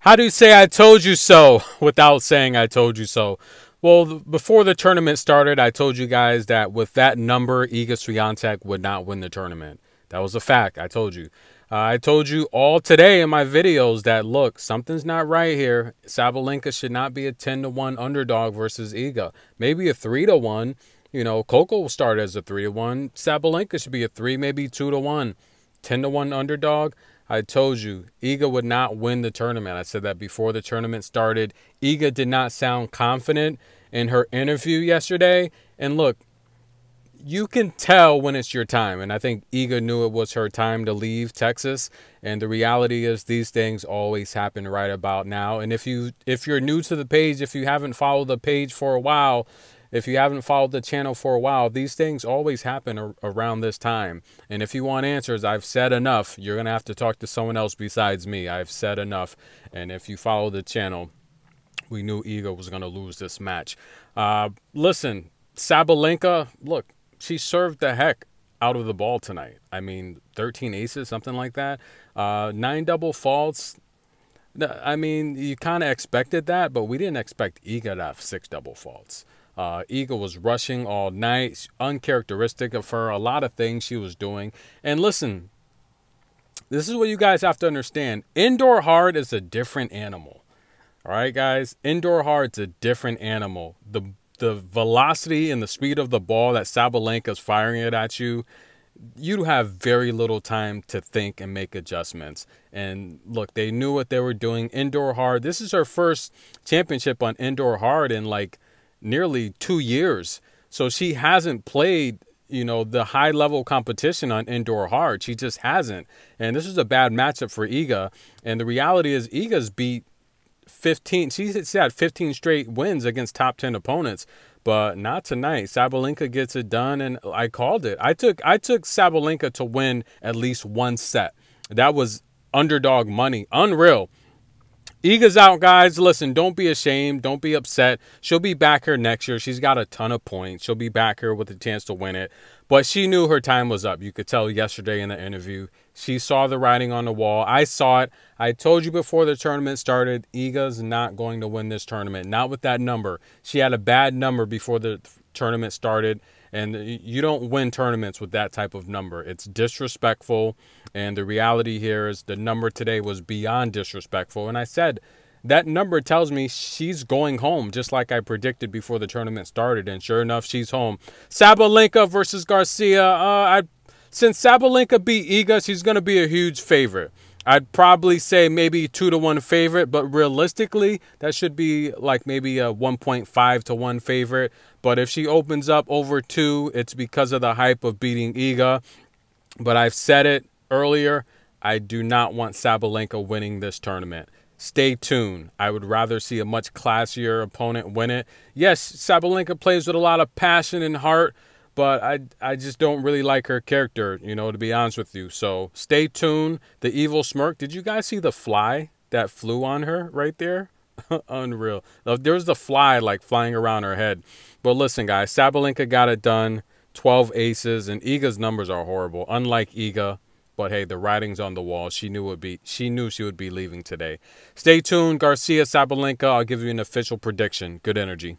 How do you say I told you so without saying I told you so? Well, before the tournament started, I told you guys that with that number, Iga Swiatek would not win the tournament. That was a fact. I told you. I told you all today in my videos that, look, something's not right here. Sabalenka should not be a 10-1 underdog versus Iga. Maybe a 3-1. You know, Coco will start as a 3-1. Sabalenka should be a 3, maybe 2-1. 10-1 underdog. I told you, Iga would not win the tournament. I said that before the tournament started. Iga did not sound confident in her interview yesterday. And look, you can tell when it's your time. And I think Iga knew it was her time to leave Texas. And the reality is these things always happen right about now. And if you're new to the page, if you haven't followed the page for a while, if you haven't followed the channel for a while, these things always happen around this time. And if you want answers, I've said enough. You're going to have to talk to someone else besides me. I've said enough. And if you follow the channel, we knew Iga was going to lose this match. Listen, Sabalenka, look, she served the heck out of the ball tonight. I mean, 13 aces, something like that. 9 double faults. I mean, you kind of expected that, but we didn't expect Iga to have 6 double faults. Iga was rushing all night, uncharacteristic of her, a lot of things she was doing. And listen, this is what you guys have to understand. Indoor hard is a different animal. All right, guys? Indoor hard is a different animal. The velocity and the speed of the ball that Sabalenka is firing it at you, you have very little time to think and make adjustments. And look, they knew what they were doing. Indoor hard. This is her first championship on indoor hard in like nearly 2 years. So she hasn't played, you know, the high level competition on indoor hard. She just hasn't. And this is a bad matchup for Iga. And the reality is Iga's beat 15. She's had 15 straight wins against top 10 opponents, but not tonight. Sabalenka gets it done, and I called it. I took Sabalenka to win at least one set. That was underdog money. Unreal. Iga's out, guys. Listen, don't be ashamed. Don't be upset. She'll be back here next year. She's got a ton of points. She'll be back here with a chance to win it. But she knew her time was up. You could tell yesterday in the interview. She saw the writing on the wall. I saw it. I told you before the tournament started, Iga's not going to win this tournament. Not with that number. She had a bad number before the tournament started. And you don't win tournaments with that type of number. It's disrespectful. And the reality here is the number today was beyond disrespectful. And I said, that number tells me she's going home, just like I predicted before the tournament started. And sure enough, she's home. Sabalenka versus Garcia. Since Sabalenka beat Iga, she's going to be a huge favorite. I'd probably say maybe 2-1 favorite, but realistically, that should be like maybe a 1.5 to 1 favorite. But if she opens up over 2, it's because of the hype of beating Iga. But I've said it earlier, I do not want Sabalenka winning this tournament. Stay tuned. I would rather see a much classier opponent win it. Yes, Sabalenka plays with a lot of passion and heart, but I just don't really like her character, you know, to be honest with you. So stay tuned. The evil smirk. Did you guys see the fly that flew on her right there? Unreal. There's the fly like flying around her head. But listen, guys, Sabalenka got it done. 12 aces, and Iga's numbers are horrible. Unlike Iga, but hey, the writing's on the wall. She knew she would be leaving today. Stay tuned. Garcia, Sabalenka. I'll give you an official prediction. Good energy.